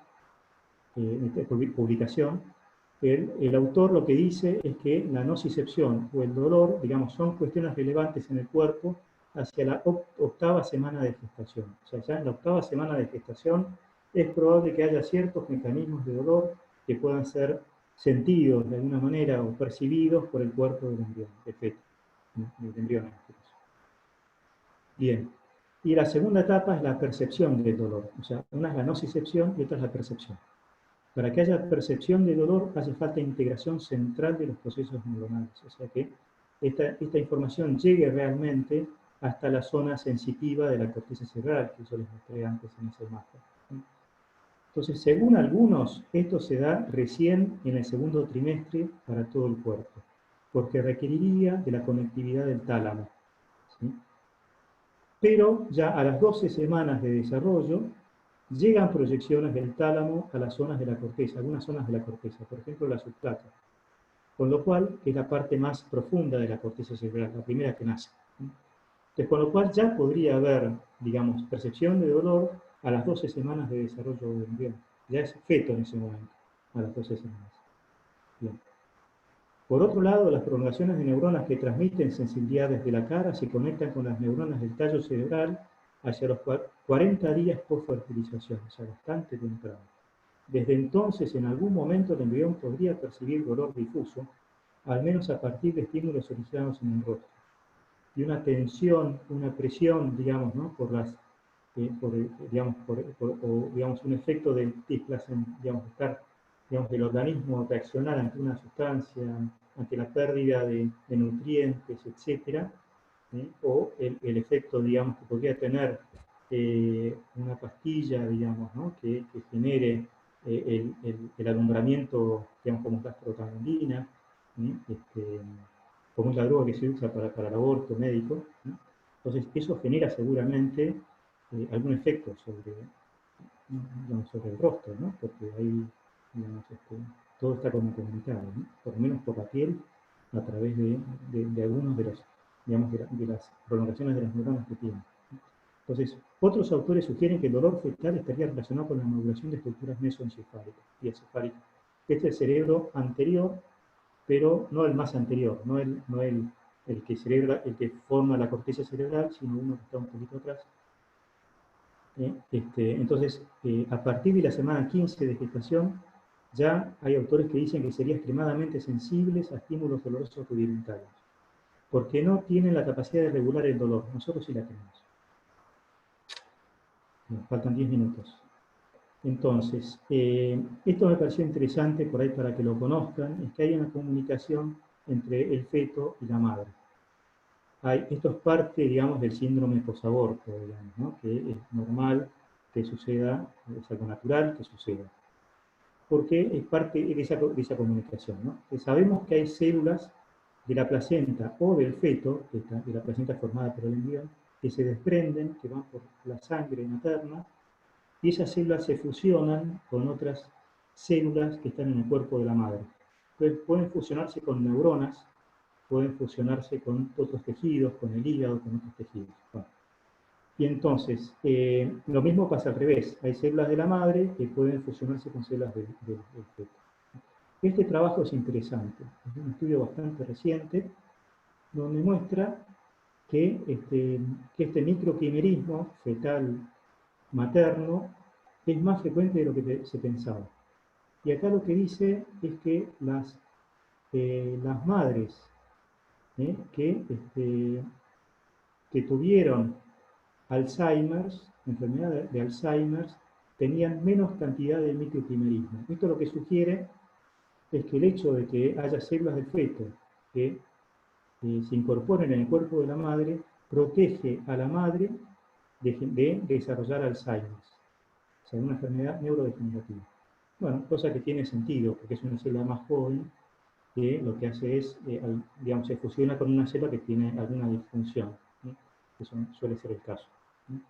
publicación, el autor lo que dice es que la nocicepción o el dolor, digamos, son cuestiones relevantes en el cuerpo hacia la 8ª semana de gestación. O sea, ya en la 8ª semana de gestación es probable que haya ciertos mecanismos de dolor que puedan ser sentidos de alguna manera o percibidos por el cuerpo del embrión, del feto, del embrión en este caso. Bien. Y la segunda etapa es la percepción del dolor. O sea, una es la nocicepción y otra es la percepción. Para que haya percepción de dolor hace falta integración central de los procesos neuronales. O sea que esta información llegue realmente hasta la zona sensitiva de la corteza cerebral, que yo les mostré antes en esa imagen. Entonces, según algunos, esto se da recién en el 2º trimestre para todo el cuerpo, porque requeriría de la conectividad del tálamo, ¿sí? Pero ya a las 12 semanas de desarrollo, llegan proyecciones del tálamo a las zonas de la corteza, algunas zonas de la corteza, por ejemplo la subclata, con lo cual es la parte más profunda de la corteza cerebral, la primera que nace. Entonces, con lo cual ya podría haber, digamos, percepción de dolor a las 12 semanas de desarrollo del embrión. Ya es feto en ese momento, a las 12 semanas. Bien. Por otro lado, las prolongaciones de neuronas que transmiten sensibilidad desde la cara se conectan con las neuronas del tallo cerebral hacia los 40 días post fertilización, o sea, bastante temprano. Desde entonces, en algún momento, el embrión podría percibir dolor difuso, al menos a partir de estímulos originados en el rostro. Y una tensión, una presión, digamos, ¿no? Por las, digamos, un efecto de displacement, digamos, estar, digamos, del organismo reaccionar ante una sustancia, ante la pérdida de nutrientes, etc. O el efecto, digamos, que podría tener una pastilla, digamos, ¿no? que genere el alumbramiento, digamos, como la prostaglandina, como es la droga que se usa para el aborto médico, ¿no? Entonces, eso genera seguramente algún efecto sobre, digamos, sobre el rostro, ¿no? Porque ahí, digamos, todo está como comunicado, ¿no? Por lo menos por la piel, a través de algunos de los, digamos, de las prolongaciones de las neuronas que tienen. Entonces, otros autores sugieren que el dolor fetal estaría relacionado con la modulación de estructuras mesoencefálicas y encefálicas. Este es el cerebro anterior, pero no el más anterior, no el que forma la corteza cerebral, sino uno que está un poquito atrás. Entonces, a partir de la semana 15 de gestación, ya hay autores que dicen que serían extremadamente sensibles a estímulos dolorosos rudimentarios, porque no tienen la capacidad de regular el dolor. Nosotros sí la tenemos. Nos faltan 10 minutos. Entonces, esto me pareció interesante por ahí para que lo conozcan, es que hay una comunicación entre el feto y la madre. Esto es parte, digamos, del síndrome posaborto, digamos, ¿no? Que es normal que suceda, es algo natural que suceda, porque es parte de esa comunicación, ¿no? Que sabemos que hay células de la placenta o del feto, de la placenta formada por el embrión, que se desprenden, que van por la sangre materna, y esas células se fusionan con otras células que están en el cuerpo de la madre. Entonces pueden fusionarse con neuronas, pueden fusionarse con otros tejidos, con el hígado, con otros tejidos. Bueno. Y entonces, lo mismo pasa al revés. Hay células de la madre que pueden fusionarse con células del feto. Este trabajo es interesante. Es un estudio bastante reciente, donde muestra que este microquimerismo fetal materno es más frecuente de lo que se pensaba. Y acá lo que dice es que las madres que tuvieron Alzheimer's, enfermedad de Alzheimer's, tenían menos cantidad de microquimerismo. Esto lo que sugiere es que el hecho de que haya células del feto que se incorporen en el cuerpo de la madre protege a la madre de desarrollar Alzheimer, o sea, una enfermedad neurodegenerativa. Bueno, cosa que tiene sentido, porque es una célula más joven que lo que hace es, digamos, se fusiona con una célula que tiene alguna disfunción, ¿sí? Eso suele ser el caso, ¿sí?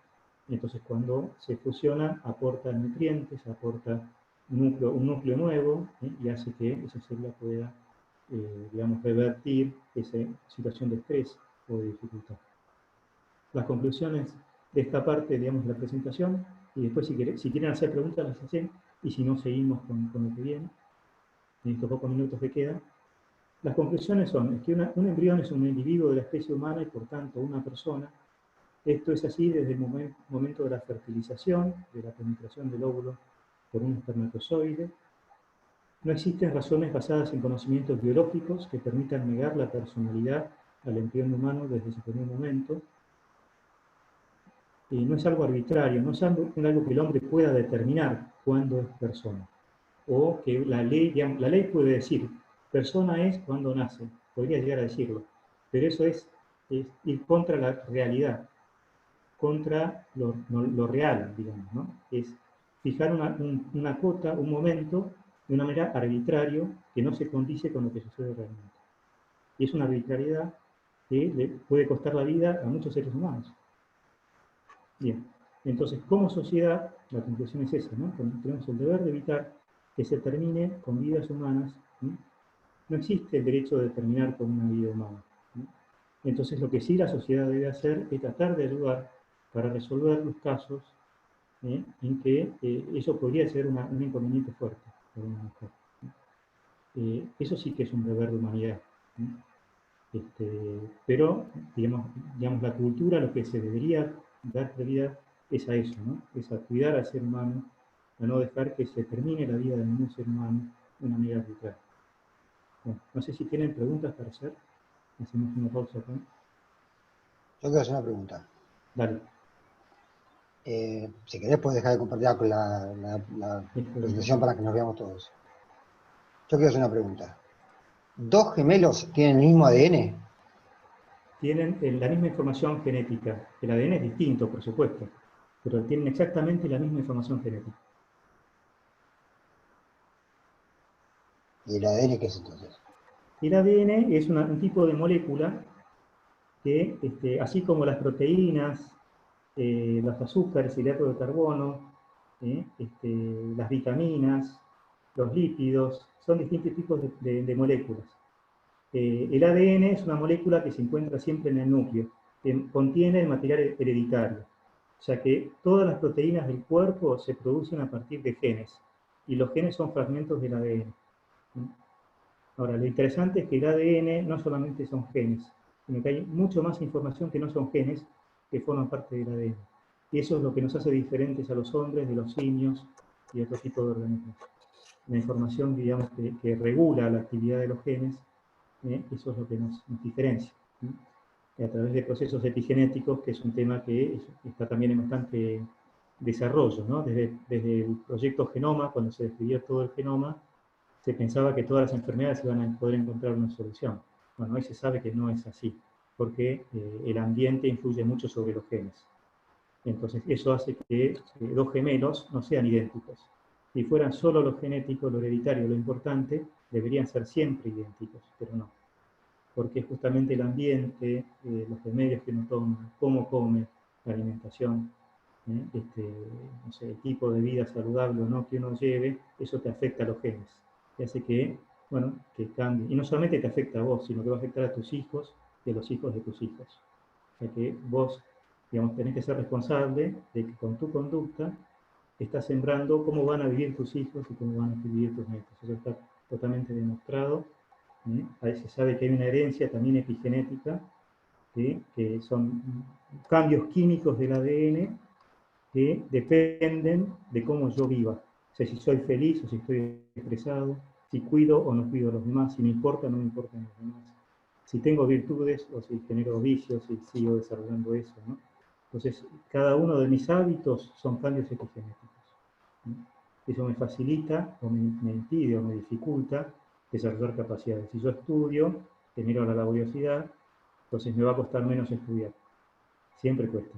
Entonces, cuando se fusiona, aporta nutrientes, aporta un núcleo nuevo, ¿sí? Y hace que esa célula pueda, digamos, revertir esa situación de estrés o de dificultad. Las conclusiones de esta parte, digamos, de la presentación, y después si quieren hacer preguntas las hacen, y si no, seguimos con lo que viene, en estos pocos minutos que quedan. Las conclusiones son que un embrión es un individuo de la especie humana y por tanto una persona. Esto es así desde el momento de la fertilización, de la penetración del óvulo por un espermatozoide. No existen razones basadas en conocimientos biológicos que permitan negar la personalidad al embrión humano desde ese primer momento. Y no es algo arbitrario, no es algo que el hombre pueda determinar cuándo es persona. O que la ley, digamos, la ley puede decir, persona es cuando nace, podría llegar a decirlo, pero eso es ir contra la realidad, contra lo real, digamos, ¿no? Es fijar una cota, un momento, de una manera arbitraria que no se condice con lo que sucede realmente. Y es una arbitrariedad que le puede costar la vida a muchos seres humanos. Bien, entonces, como sociedad, la conclusión es esa, ¿no? Tenemos el deber de evitar que se termine con vidas humanas, ¿sí? No existe el derecho de terminar con una vida humana, ¿sí? Entonces, lo que sí la sociedad debe hacer es tratar de ayudar para resolver los casos, ¿sí? En que eso podría ser un inconveniente fuerte para una mujer, ¿sí? Eso sí que es un deber de humanidad, ¿sí? Pero, digamos, la cultura, lo que se debería dar prioridad es a eso, ¿no? Es a cuidar al ser humano, a no dejar que se termine la vida de ningún ser humano de una manera arbitraria. Bueno, no sé si tienen preguntas para hacer. Hacemos una pausa acá. Yo quiero hacer una pregunta. Dale. Si querés, puedes dejar de compartir con la presentación para que nos veamos todos. Yo quiero hacer una pregunta. ¿Dos gemelos tienen el mismo ADN? Tienen la misma información genética. El ADN es distinto, por supuesto, pero tienen exactamente la misma información genética. ¿Y el ADN qué es entonces? El ADN es un tipo de molécula que, así como las proteínas, los azúcares, el hidrato de carbono, las vitaminas, los lípidos, son distintos tipos de moléculas. El ADN es una molécula que se encuentra siempre en el núcleo, que contiene el material hereditario, ya que todas las proteínas del cuerpo se producen a partir de genes, y los genes son fragmentos del ADN. Ahora, lo interesante es que el ADN no solamente son genes, sino que hay mucho más información que no son genes, que forman parte del ADN. Y eso es lo que nos hace diferentes a los hombres, de los simios y otro tipo de organismos. La información, digamos, que regula la actividad de los genes, eso es lo que nos diferencia. A través de procesos epigenéticos, que es un tema que está también en bastante desarrollo, ¿no? Desde el proyecto Genoma, cuando se describió todo el genoma, se pensaba que todas las enfermedades iban a poder encontrar una solución. Bueno, hoy se sabe que no es así, porque el ambiente influye mucho sobre los genes. Entonces, eso hace que dos gemelos no sean idénticos. Si fueran solo los genéticos, lo hereditario, lo importante, deberían ser siempre idénticos, pero no. Porque es justamente el ambiente, los remedios que uno toma, cómo come, la alimentación, no sé, el tipo de vida saludable o no que uno lleve, eso te afecta a los genes. Y hace que, bueno, que cambie. Y no solamente te afecta a vos, sino que va a afectar a tus hijos y a los hijos de tus hijos. O sea que vos, digamos, tenés que ser responsable de que con tu conducta estás sembrando cómo van a vivir tus hijos y cómo van a vivir tus nietos. Eso está totalmente demostrado. Ahí se sabe que hay una herencia también epigenética, ¿sí? Que son cambios químicos del ADN que dependen de cómo yo viva. O sea, si soy feliz o si estoy estresado, si cuido o no cuido a los demás, si me importa o no me importan los demás, si tengo virtudes o si genero vicios y sigo desarrollando eso, ¿no? Entonces, cada uno de mis hábitos son cambios epigenéticos. Eso me facilita, o me impide, o me dificulta desarrollar capacidades. Si yo estudio, genero la laboriosidad, entonces me va a costar menos estudiar. Siempre cuesta.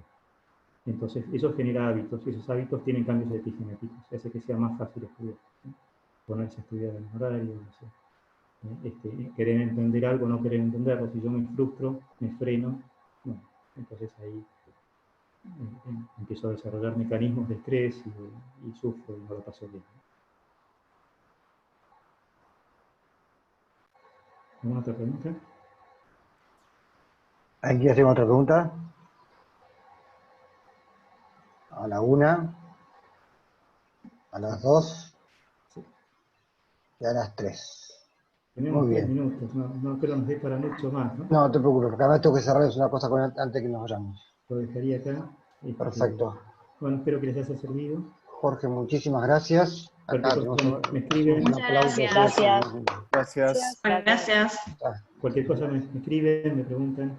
Entonces, eso genera hábitos, y esos hábitos tienen cambios epigenéticos, hace que sea más fácil estudiar. Ponerse a estudiar en horario, no sé. Querer entender algo, no querer entenderlo, si yo me frustro, me freno, bueno, entonces ahí empiezo a desarrollar mecanismos de estrés y sufro y no lo paso bien. ¿Alguna otra pregunta? Aquí hacemos otra pregunta. A la 1, a las 2 Sí. y a las 3. Tenemos Muy 3 bien. minutos, no creo que nos dé para mucho más, ¿no? No te preocupes, porque además tengo que cerrar una cosa antes que nos vayamos. Lo dejaría acá. Perfecto. Bueno, espero que les haya servido. Jorge, muchísimas gracias. Cualquier Acá cosa tenemos me escriben. un Muchas aplauso. gracias. Gracias. Gracias. Gracias. Ah, Cualquier cosa me escriben, me preguntan.